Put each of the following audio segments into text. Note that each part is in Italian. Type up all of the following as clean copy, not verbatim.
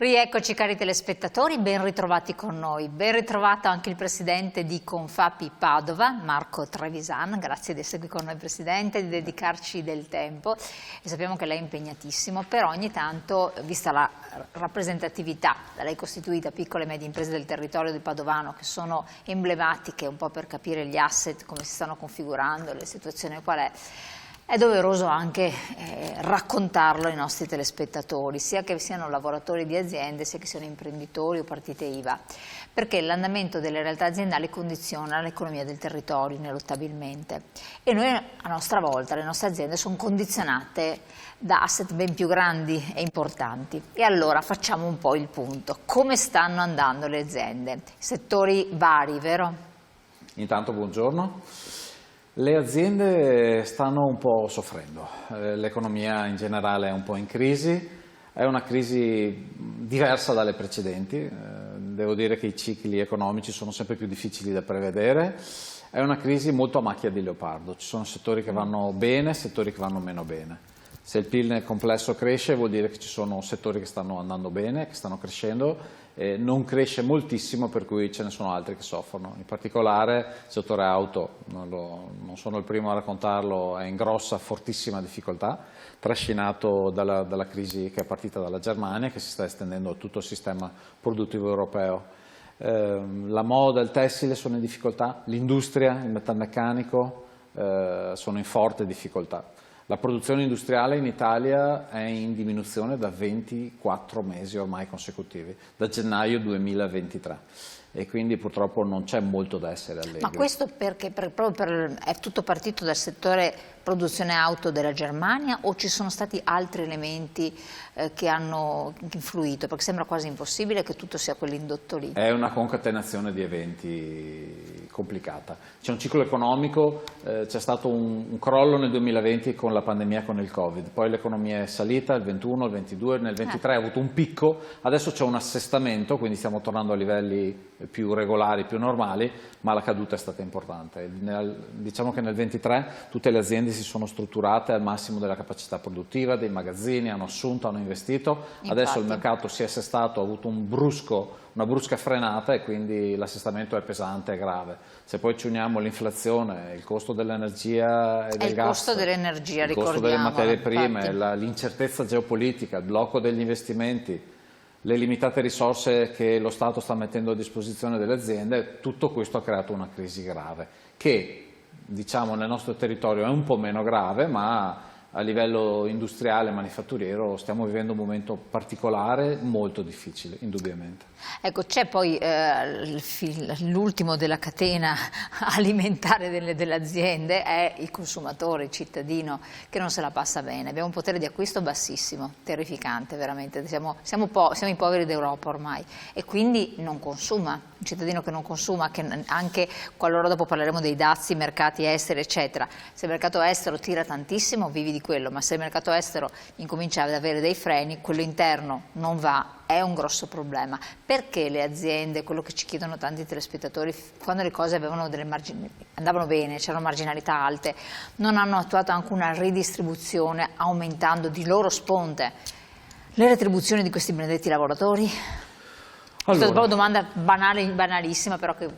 Rieccoci cari telespettatori, ben ritrovati con noi, ben ritrovato anche il presidente di Confapi Padova, Marco Trevisan, grazie di essere qui con noi Presidente, di dedicarci del tempo e sappiamo che lei è impegnatissimo, però ogni tanto, vista la rappresentatività da lei costituita, piccole e medie imprese del territorio del Padovano che sono emblematiche un po' per capire gli asset, come si stanno configurando, la situazione qual è doveroso anche raccontarlo ai nostri telespettatori, sia che siano lavoratori di aziende, sia che siano imprenditori o partite IVA, perché l'andamento delle realtà aziendali condiziona l'economia del territorio ineluttabilmente e noi a nostra volta, le nostre aziende sono condizionate da asset ben più grandi e importanti. E allora facciamo un po' il punto. Come stanno andando le aziende? Settori vari, vero? Intanto buongiorno. Le aziende stanno un po' soffrendo, l'economia in generale è un po' in crisi, è una crisi diversa dalle precedenti, devo dire che i cicli economici sono sempre più difficili da prevedere, è una crisi molto a macchia di leopardo, ci sono settori che vanno bene, settori che vanno meno bene. Se il PIL nel complesso cresce vuol dire che ci sono settori che stanno andando bene, che stanno crescendo, non cresce moltissimo per cui ce ne sono altri che soffrono. In particolare il settore auto, non sono il primo a raccontarlo, è in grossa, fortissima difficoltà, trascinato dalla crisi che è partita dalla Germania, che si sta estendendo a tutto il sistema produttivo europeo. La moda, il tessile sono in difficoltà, l'industria, il metalmeccanico sono in forte difficoltà. La produzione industriale in Italia è in diminuzione da 24 mesi ormai consecutivi, da gennaio 2023 e quindi purtroppo non c'è molto da essere allegri. Ma questo perché è tutto partito dal settore produzione auto della Germania o ci sono stati altri elementi che hanno influito? Perché sembra quasi impossibile che tutto sia quell'indotto lì. È una concatenazione di eventi complicata. C'è un ciclo economico, c'è stato un crollo nel 2020 con la pandemia, con il Covid, poi l'economia è salita il 21, il 22, nel 23 ha avuto un picco, adesso c'è un assestamento, quindi stiamo tornando a livelli più regolari, più normali, ma la caduta è stata importante. Diciamo che nel 23 tutte le aziende si sono strutturate al massimo della capacità produttiva, dei magazzini, hanno assunto, hanno investito, adesso il mercato si è assestato, ha avuto una brusca frenata e quindi l'assestamento è pesante e grave. Se poi ci uniamo l'inflazione, il costo dell'energia e del gas, il costo delle materie prime, l'incertezza geopolitica, il blocco degli investimenti, le limitate risorse che lo Stato sta mettendo a disposizione delle aziende, tutto questo ha creato una crisi grave che diciamo nel nostro territorio è un po' meno grave, ma a livello industriale e manifatturiero stiamo vivendo un momento particolare, molto difficile, indubbiamente. Ecco, c'è poi l'ultimo della catena alimentare delle aziende, è il consumatore, il cittadino che non se la passa bene. Abbiamo un potere di acquisto bassissimo, terrificante veramente, siamo i poveri d'Europa ormai e quindi non consuma, un cittadino che non consuma, che anche qualora dopo parleremo dei dazi, mercati esteri eccetera, se il mercato estero tira tantissimo vivi di quello, ma se il mercato estero incomincia ad avere dei freni, quello interno non va, è un grosso problema. Perché le aziende, quello che ci chiedono tanti telespettatori, quando le cose andavano bene, c'erano marginalità alte, non hanno attuato anche una ridistribuzione aumentando di loro sponte le retribuzioni di questi benedetti lavoratori? Questa è una domanda banale, banalissima, però che...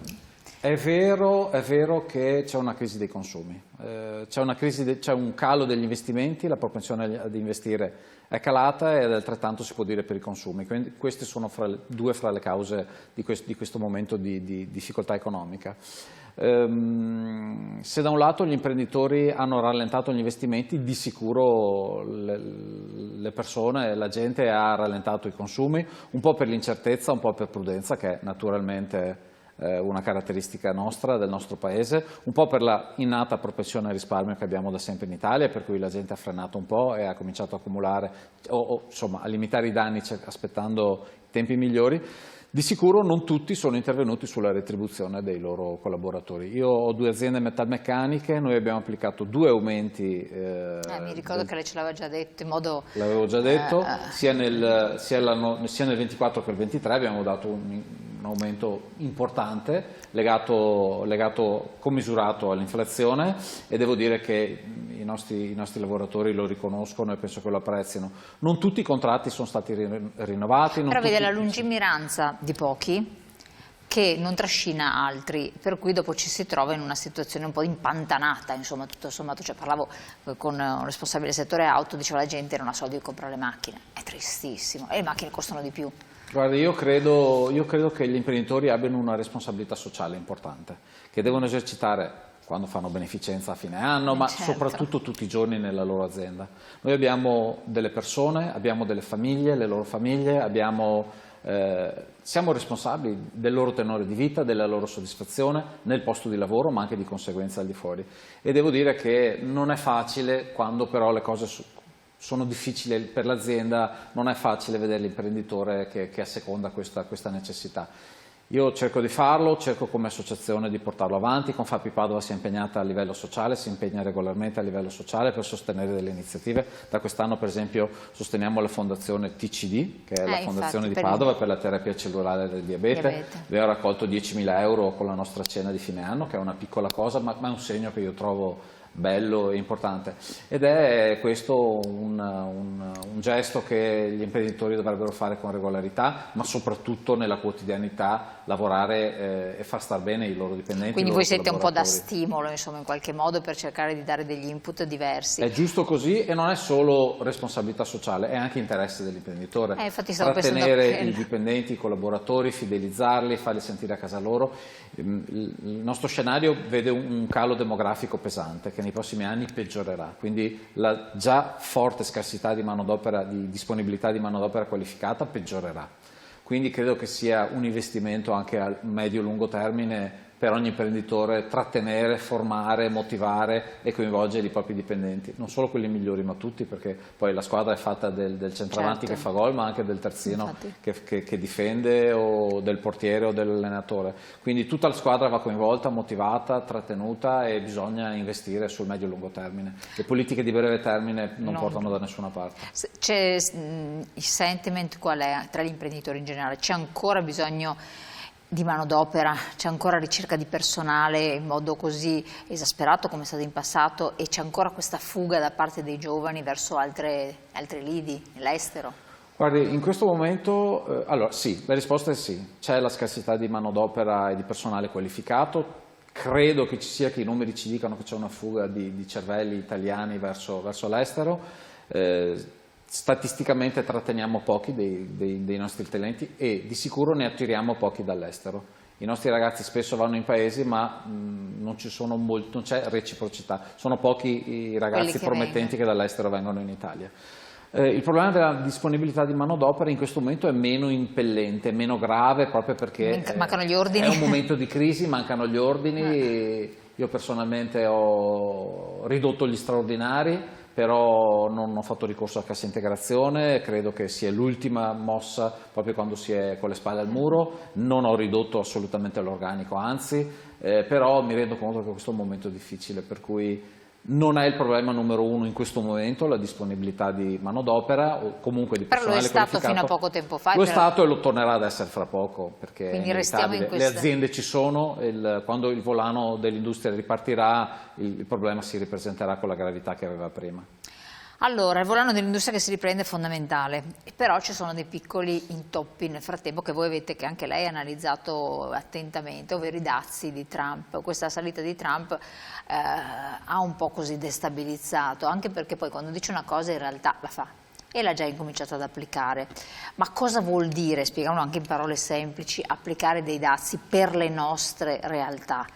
È vero che c'è una crisi dei consumi, c'è un calo degli investimenti, la propensione ad investire è calata ed altrettanto si può dire per i consumi. Quindi queste sono due fra le cause di questo momento di difficoltà economica. Se da un lato gli imprenditori hanno rallentato gli investimenti, di sicuro le persone, la gente ha rallentato i consumi, un po' per l'incertezza, un po' per prudenza, che è naturalmente una caratteristica nostra, del nostro paese, un po' per la innata propensione al risparmio che abbiamo da sempre in Italia, per cui la gente ha frenato un po' e ha cominciato a accumulare insomma a limitare i danni aspettando tempi migliori. Di sicuro non tutti sono intervenuti sulla retribuzione dei loro collaboratori. Io ho 2 aziende metalmeccaniche, noi abbiamo applicato 2 aumenti. Mi ricordo che lei ce l'aveva già detto in modo... L'avevo già detto, sia nel 24 che nel 23 abbiamo dato un aumento importante, legato commisurato all'inflazione, e devo dire che i nostri lavoratori lo riconoscono e penso che lo apprezzino. Non tutti i contratti sono stati rinnovati. Però vede la lungimiranza di pochi che non trascina altri, per cui dopo ci si trova in una situazione un po' impantanata, insomma, tutto sommato. Cioè, parlavo con un responsabile del settore auto, diceva la gente non ha soldi per comprare le macchine, è tristissimo, e le macchine costano di più. Guarda, io credo che gli imprenditori abbiano una responsabilità sociale importante, che devono esercitare quando fanno beneficenza a fine anno, ma certo, soprattutto tutti i giorni nella loro azienda. Noi abbiamo delle persone, abbiamo delle famiglie, le loro famiglie, siamo responsabili del loro tenore di vita, della loro soddisfazione nel posto di lavoro, ma anche di conseguenza al di fuori. E devo dire che non è facile, quando però le cose sono difficili per l'azienda, non è facile vedere l'imprenditore che asseconda questa necessità. Io cerco di farlo, cerco come associazione di portarlo avanti. Confappi Padova si è impegnata a livello sociale, si impegna regolarmente a livello sociale per sostenere delle iniziative. Da quest'anno per esempio sosteniamo la fondazione TCD, che è la fondazione di Padova per la terapia cellulare del diabete. Abbiamo raccolto 10.000 euro con la nostra cena di fine anno, che è una piccola cosa, ma è un segno che io trovo bello e importante, ed è questo un gesto che gli imprenditori dovrebbero fare con regolarità, ma soprattutto nella quotidianità lavorare e far star bene i loro dipendenti. Quindi voi siete un po' da stimolo, insomma, in qualche modo, per cercare di dare degli input diversi. È giusto così, e non è solo responsabilità sociale, è anche interesse dell'imprenditore. Trattenere i dipendenti, i collaboratori, fidelizzarli, farli sentire a casa loro. Il nostro scenario vede un calo demografico pesante che nei prossimi anni peggiorerà, quindi la già forte scarsità di manodopera, di disponibilità di manodopera qualificata peggiorerà. Quindi credo che sia un investimento anche a medio-lungo termine per ogni imprenditore trattenere, formare, motivare e coinvolgere i propri dipendenti, non solo quelli migliori ma tutti, perché poi la squadra è fatta del centravanti che fa gol, ma anche del terzino che difende, o del portiere o dell'allenatore. Quindi tutta la squadra va coinvolta, motivata, trattenuta, e bisogna investire sul medio-lungo termine. Le politiche di breve termine non portano da nessuna parte. C'è il sentiment qual è tra gli imprenditori in generale? C'è ancora bisogno di manodopera, c'è ancora ricerca di personale in modo così esasperato come è stato in passato, e c'è ancora questa fuga da parte dei giovani verso altre lidi, l'estero? Guardi, in questo momento, allora sì, la risposta è sì, c'è la scarsità di manodopera e di personale qualificato. Credo che ci sia, che i numeri ci dicano che c'è una fuga di cervelli italiani verso l'estero. Statisticamente tratteniamo pochi dei nostri talenti, e di sicuro ne attiriamo pochi dall'estero. I nostri ragazzi spesso vanno in paesi, ma non c'è reciprocità. Sono pochi i ragazzi promettenti che dall'estero vengono in Italia. Il problema della disponibilità di manodopera in questo momento è meno impellente, meno grave, proprio perché mancano gli ordini. È un momento di crisi, mancano gli ordini. Io personalmente ho ridotto gli straordinari, però non ho fatto ricorso a cassa integrazione, credo che sia l'ultima mossa proprio quando si è con le spalle al muro. Non ho ridotto assolutamente l'organico, anzi, però mi rendo conto che questo è un momento difficile, per cui non è il problema numero uno in questo momento la disponibilità di manodopera, o comunque di personale qualificato. Però lo è stato fino a poco tempo fa. Lo è stato e lo tornerà ad essere fra poco, perché quindi restiamo in le aziende ci sono, quando il volano dell'industria ripartirà il problema si ripresenterà con la gravità che aveva prima. Allora, il volano dell'industria che si riprende è fondamentale, però ci sono dei piccoli intoppi nel frattempo che voi avete, che anche lei ha analizzato attentamente, ovvero i dazi di Trump. Questa salita di Trump ha un po' così destabilizzato, anche perché poi quando dice una cosa in realtà la fa, e l'ha già incominciato ad applicare. Ma cosa vuol dire, spieghiamolo anche in parole semplici, applicare dei dazi per le nostre realtà?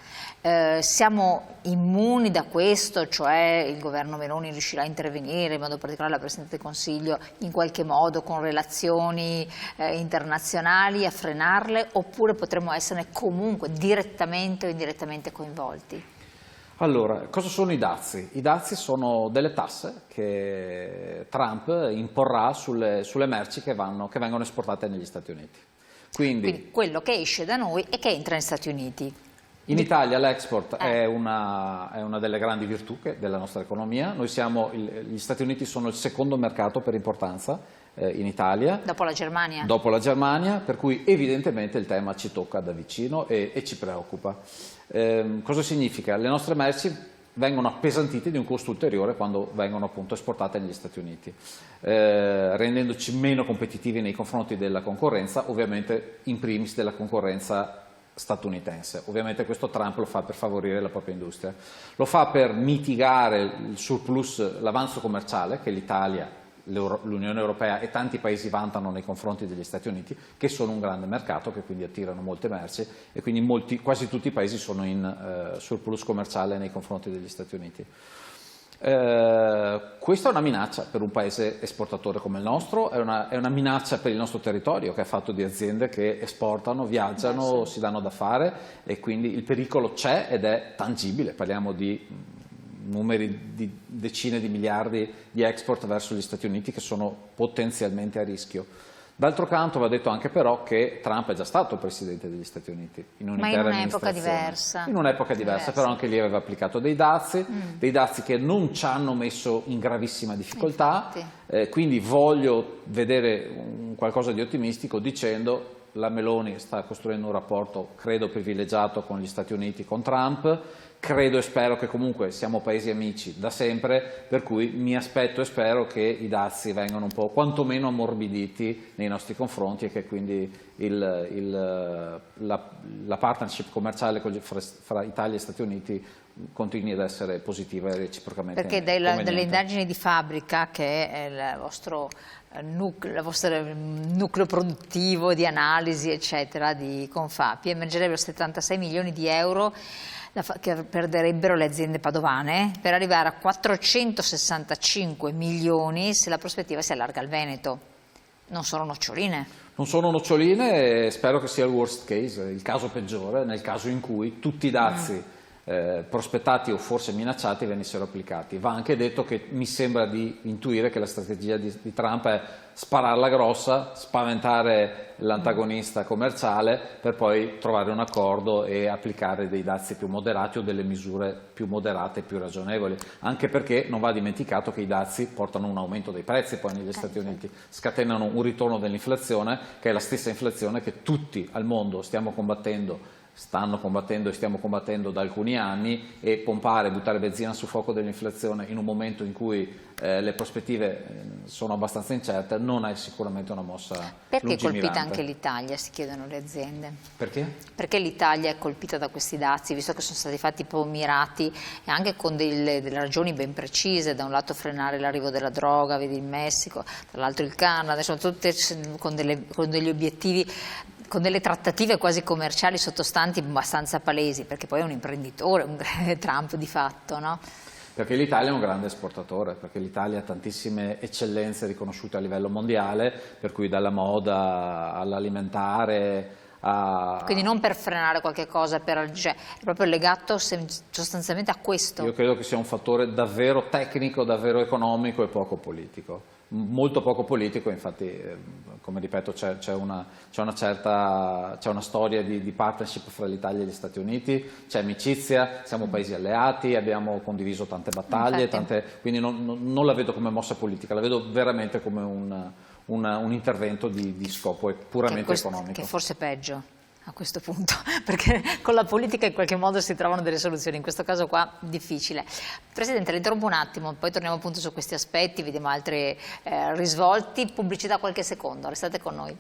Siamo immuni da questo, cioè il governo Meloni riuscirà a intervenire, in modo particolare la Presidente del Consiglio, in qualche modo con relazioni internazionali a frenarle, oppure potremmo esserne comunque direttamente o indirettamente coinvolti? Allora, cosa sono i dazi? I dazi sono delle tasse che Trump imporrà sulle merci che vengono esportate negli Stati Uniti. Quindi quello che esce da noi e che entra negli Stati Uniti. In Italia l'export è una delle grandi virtù della nostra economia. Gli Stati Uniti sono il secondo mercato per importanza in Italia. Dopo la Germania? Dopo la Germania, per cui evidentemente il tema ci tocca da vicino e ci preoccupa. Cosa significa? Le nostre merci vengono appesantiti di un costo ulteriore quando vengono appunto esportate negli Stati Uniti, rendendoci meno competitivi nei confronti della concorrenza, ovviamente in primis della concorrenza statunitense. Ovviamente questo Trump lo fa per favorire la propria industria, lo fa per mitigare il surplus, l'avanzo commerciale che l'Italia, l'Unione Europea e tanti paesi vantano nei confronti degli Stati Uniti, che sono un grande mercato, che quindi attirano molte merci, e quindi quasi tutti i paesi sono in surplus commerciale nei confronti degli Stati Uniti. Questa è una minaccia per un paese esportatore come il nostro, è una minaccia per il nostro territorio, che è fatto di aziende che esportano, viaggiano, si danno da fare, e quindi il pericolo c'è ed è tangibile. Parliamo di numeri di decine di miliardi di export verso gli Stati Uniti che sono potenzialmente a rischio. D'altro canto va detto anche però che Trump è già stato presidente degli Stati Uniti in un'intera un'epoca diversa. In un'epoca diversa, però anche lì aveva applicato dei dazi che non ci hanno messo in gravissima difficoltà, quindi voglio vedere qualcosa di ottimistico dicendo la Meloni sta costruendo un rapporto, credo, privilegiato con gli Stati Uniti, con Trump. Credo e spero che comunque siamo paesi amici da sempre, per cui mi aspetto e spero che i dazi vengano un po' quantomeno ammorbiditi nei nostri confronti e che quindi la partnership commerciale fra Italia e Stati Uniti continui ad essere positiva e reciprocamente Perché conveniente. dalle indagini di fabbrica, che è il vostro nucleo produttivo di analisi eccetera di Confapi, emergerebbero 76 milioni di euro che perderebbero le aziende padovane, per arrivare a 465 milioni se la prospettiva si allarga al Veneto. Non sono noccioline. Non sono noccioline e spero che sia il worst case, il caso peggiore, nel caso in cui tutti i dazi prospettati o forse minacciati venissero applicati. Va anche detto che mi sembra di intuire che la strategia di Trump è spararla grossa, spaventare l'antagonista commerciale per poi trovare un accordo e applicare dei dazi più moderati o delle misure più moderate e più ragionevoli, anche perché non va dimenticato che i dazi portano un aumento dei prezzi poi negli Stati Uniti, scatenano un ritorno dell'inflazione, che è la stessa inflazione che tutti al mondo stanno combattendo e stiamo combattendo da alcuni anni, e buttare benzina sul fuoco dell'inflazione in un momento in cui le prospettive sono abbastanza incerte non è sicuramente una mossa Perché è lungimirante. colpita anche l'Italia, si chiedono le aziende? Perché? Perché l'Italia è colpita da questi dazi, visto che sono stati fatti mirati e anche con delle ragioni ben precise, da un lato frenare l'arrivo della droga, vedi il Messico, dall'altro il Canada, sono tutte con degli obiettivi, con delle trattative quasi commerciali sottostanti abbastanza palesi, perché poi è un imprenditore, Trump di fatto, no? Perché l'Italia è un grande esportatore, perché l'Italia ha tantissime eccellenze riconosciute a livello mondiale, per cui dalla moda all'alimentare Quindi non per frenare qualche cosa, cioè è proprio legato sostanzialmente a questo. Io credo che sia un fattore davvero tecnico, davvero economico e poco politico. Molto poco politico, infatti, come ripeto, c'è una storia di partnership fra l'Italia e gli Stati Uniti, c'è amicizia, siamo paesi alleati, abbiamo condiviso tante battaglie, quindi non la vedo come mossa politica, la vedo veramente come un intervento di scopo puramente economico. Che forse è peggio a questo punto, perché con la politica in qualche modo si trovano delle soluzioni, in questo caso qua difficile. Presidente, le interrompo un attimo, poi torniamo appunto su questi aspetti, vediamo altri risvolti. Pubblicità qualche secondo, restate con noi.